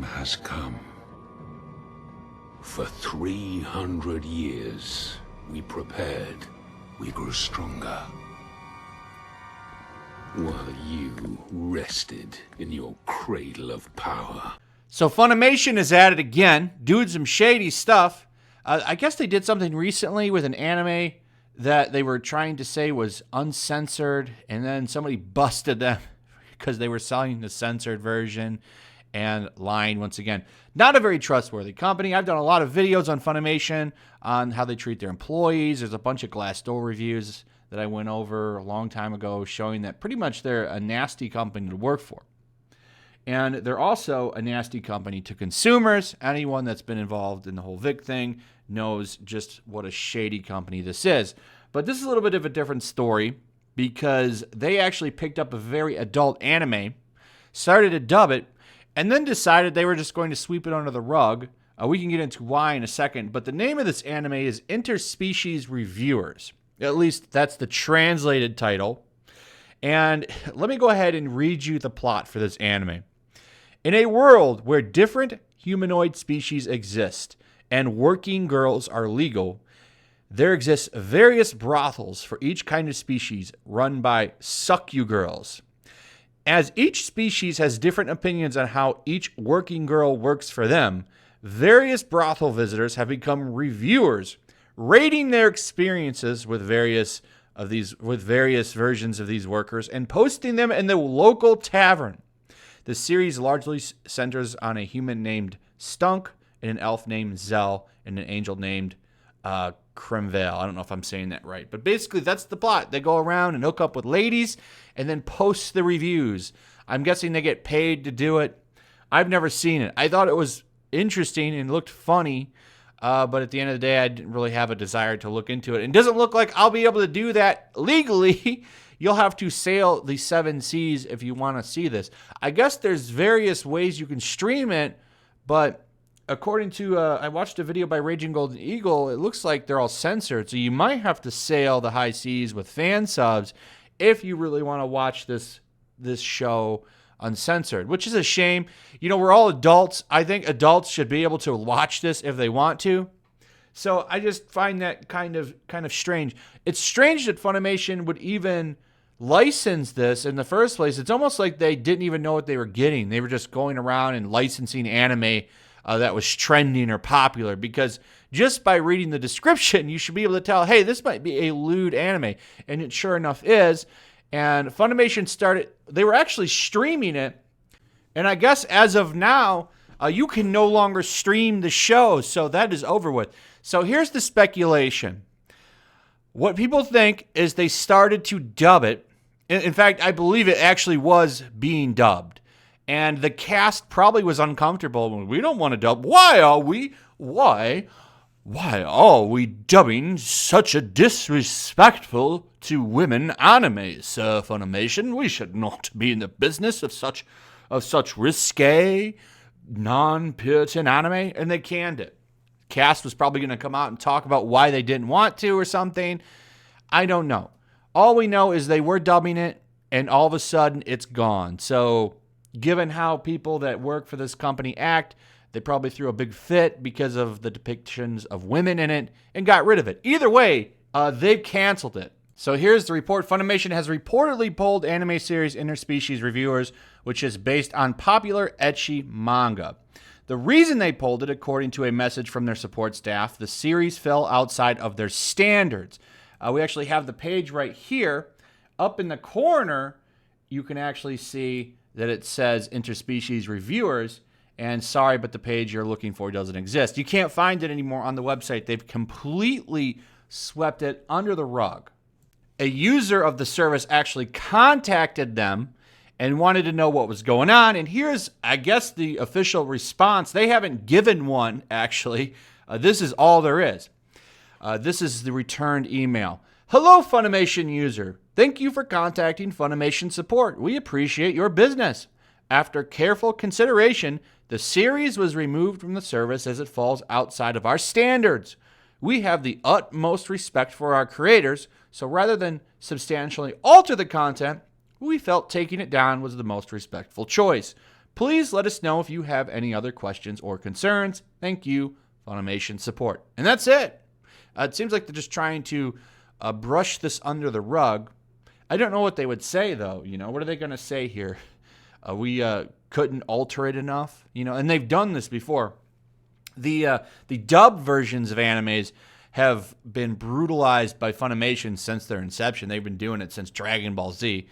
has come. For 300 years, we prepared, we grew stronger. While you rested in your cradle of power. So Funimation is at it again, doing some shady stuff. I guess they did something recently with an anime that they were trying to say was uncensored, and then somebody busted them because they were selling the censored version and lying once again. Not a very trustworthy company. I've done a lot of videos on Funimation on how they treat their employees. There's a bunch of Glassdoor reviews that I went over a long time ago showing that pretty much they're a nasty company to work for. And they're also a nasty company to consumers. Anyone that's been involved in the whole Vic thing knows just what a shady company this is. But this is a little bit of a different story because they actually picked up a very adult anime, started to dub it, and then decided they were just going to sweep it under the rug. We can get into why in a second, but the name of this anime is Interspecies Reviewers. At least that's the translated title. And let me go ahead and read you the plot for this anime. In a world where different humanoid species exist and working girls are legal, there exists various brothels for each kind of species run by suck-you-girls. As each species has different opinions on how each working girl works for them, various brothel visitors have become reviewers, rating their experiences with various versions of these workers and posting them in the local tavern. The series largely centers on a human named Stunk and an elf named Zell and an angel named Kremvale. I don't know if I'm saying that right, but basically that's the plot. They go around and hook up with ladies and then post the reviews. I'm guessing they get paid to do it. I've never seen it. I thought it was interesting and looked funny. But at the end of the day, I didn't really have a desire to look into it. It doesn't look like I'll be able to do that legally. You'll have to sail the 7 seas if you want to see this. I guess there's various ways you can stream it, but according to, I watched a video by Raging Golden Eagle, it looks like they're all censored. So you might have to sail the high seas with fan subs if you really want to watch this show uncensored, which is a shame. You know, we're all adults. I think adults should be able to watch this if they want to. So I just find that kind of strange. It's strange that Funimation would even license this in the first place. It's almost like they didn't even know what they were getting. They were just going around and licensing anime that was trending or popular, because just by reading the description, you should be able to tell, hey, this might be a lewd anime. And it sure enough is. And Funimation they were actually streaming it. And I guess as of now, you can no longer stream the show. So that is over with. So here's the speculation. What people think is they started to dub it. In fact, I believe it actually was being dubbed. And the cast probably was uncomfortable. We don't want to dub. Why are we dubbing such a disrespectful to women anime, Sir Funimation? We should not be in the business of such risque, non-Puritan anime. And they canned it. Cast was probably going to come out and talk about why they didn't want to or something. I don't know. All we know is they were dubbing it, and all of a sudden it's gone. So given how people that work for this company act, they probably threw a big fit because of the depictions of women in it and got rid of it. Either way, they've canceled it. So here's the report. Funimation has reportedly pulled anime series Interspecies Reviewers, which is based on popular ecchi manga. The reason they pulled it, according to a message from their support staff, the series fell outside of their standards. We actually have the page right here. Up in the corner, you can actually see that it says Interspecies Reviewers. And sorry, but the page you're looking for doesn't exist. You can't find it anymore on the website. They've completely swept it under the rug. A user of the service actually contacted them and wanted to know what was going on. And here's, I guess, the official response. They haven't given one, actually. This is all there is. This is the returned email. Hello, Funimation user. Thank you for contacting Funimation support. We appreciate your business. After careful consideration, the series was removed from the service as it falls outside of our standards. We have the utmost respect for our creators, so rather than substantially alter the content, we felt taking it down was the most respectful choice. Please let us know if you have any other questions or concerns. Thank you, Funimation support. And that's it. It seems like they're just trying to brush this under the rug. I don't know what they would say, though. What are they going to say here? We couldn't alter it enough, and they've done this before. The dub versions of animes have been brutalized by Funimation since their inception. They've been doing it since Dragon Ball Z.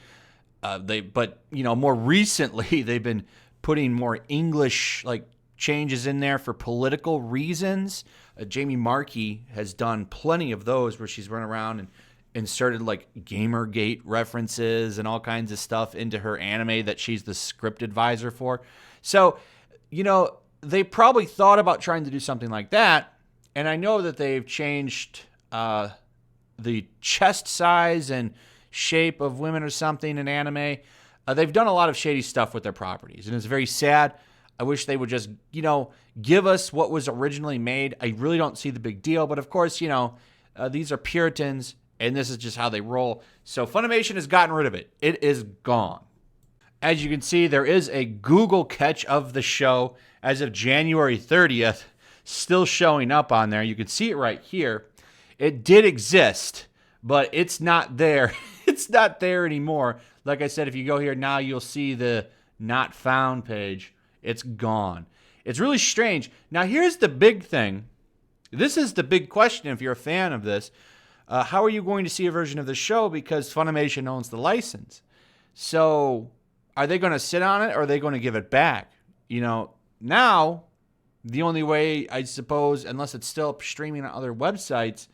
But more recently, they've been putting more English changes in there for political reasons. Jamie Markey has done plenty of those where she's run around and inserted Gamergate references and all kinds of stuff into her anime that she's the script advisor for. So, they probably thought about trying to do something like that. And I know that they've changed the chest size and shape of women or something in anime. They've done a lot of shady stuff with their properties, and it's very sad. I wish they would just, give us what was originally made. I really don't see the big deal, but of course, these are Puritans, and this is just how they roll. So Funimation has gotten rid of it. It is gone. As you can see, there is a Google catch of the show as of January 30th, still showing up on there. You can see it right here. It did exist, but it's not there. It's not there anymore. Like I said, if you go here now, you'll see the not found page. It's gone. It's really strange. Now, here's the big thing. This is the big question if you're a fan of this. How are you going to see a version of the show? Because Funimation owns the license. So are they going to sit on it or are they going to give it back? Now, the only way, I suppose, unless it's still streaming on other websites,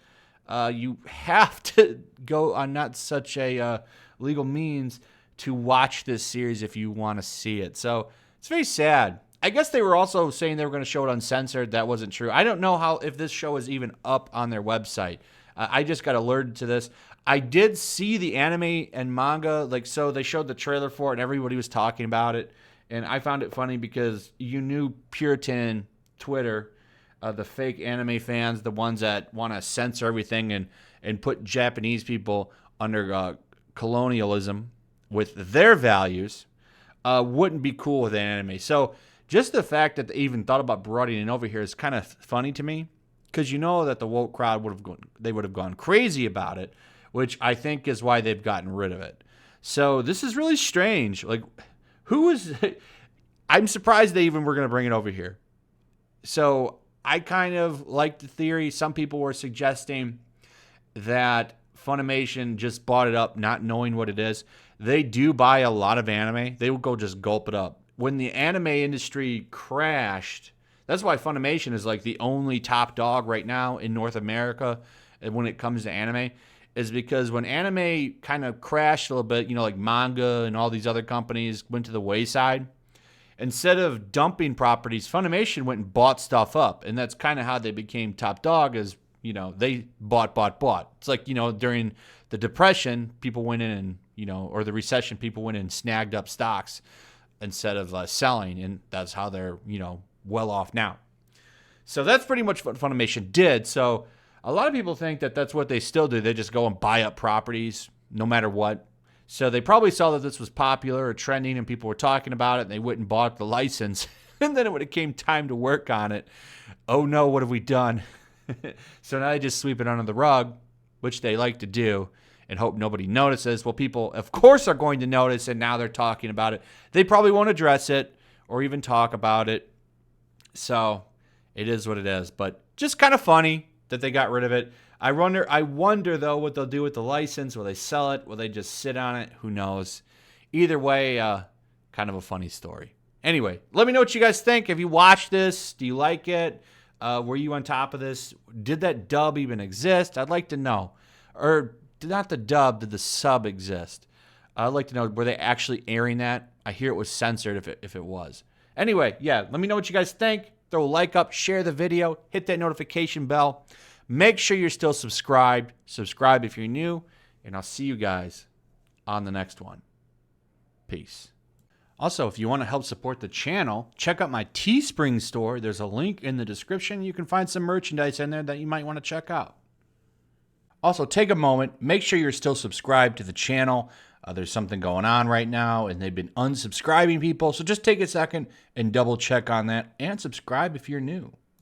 you have to go on not such a legal means to watch this series if you want to see it. So it's very sad. I guess they were also saying they were going to show it uncensored. That wasn't true. I don't know if this show is even up on their website. I just got alerted to this. I did see the anime and manga. So they showed the trailer for it and everybody was talking about it. And I found it funny because you knew Puritan Twitter, the fake anime fans, the ones that want to censor everything and put Japanese people under colonialism with their values, wouldn't be cool with anime. So just the fact that they even thought about broadening it over here is kind of funny to me, because that the woke crowd would have gone crazy about it, which I think is why they've gotten rid of it. So this is really strange. I'm surprised they even were going to bring it over here. So I kind of like the theory. Some people were suggesting that Funimation just bought it up not knowing what it is. They do buy a lot of anime. They will go just gulp it up. When the anime industry crashed, that's why Funimation is the only top dog right now in North America when it comes to anime, is because when anime kind of crashed a little bit, like manga and all these other companies went to the wayside, instead of dumping properties, Funimation went and bought stuff up. And that's kind of how they became top dog, is, they bought. It's like, during the Depression, people went in and, or the recession, people went in and snagged up stocks instead of selling. And that's how they're, well off now. So that's pretty much what Funimation did. So a lot of people think that that's what they still do. They just go and buy up properties no matter what. So they probably saw that this was popular or trending and people were talking about it, and they went and bought the license. And then when it came time to work on it, oh no, what have we done? So now they just sweep it under the rug, which they like to do, and hope nobody notices. Well, people, of course, are going to notice, and now they're talking about it. They probably won't address it or even talk about it. So it is what it is. But just kind of funny that they got rid of it. I wonder, though, what they'll do with the license. Will they sell it? Will they just sit on it? Who knows? Either way, kind of a funny story. Anyway, let me know what you guys think. Have you watched this? Do you like it? Were you on top of this? Did that dub even exist? I'd like to know. Or not the dub, did the sub exist? I'd like to know, were they actually airing that? I hear it was censored if it was. Anyway, yeah, let me know what you guys think. Throw a like up, share the video, hit that notification bell. Make sure you're still subscribed. Subscribe if you're new, and I'll see you guys on the next one. Peace. Also, if you want to help support the channel, check out my Teespring store. There's a link in the description. You can find some merchandise in there that you might want to check out. Also, take a moment. Make sure you're still subscribed to the channel. There's something going on right now, and they've been unsubscribing people. So just take a second and double check on that and subscribe if you're new.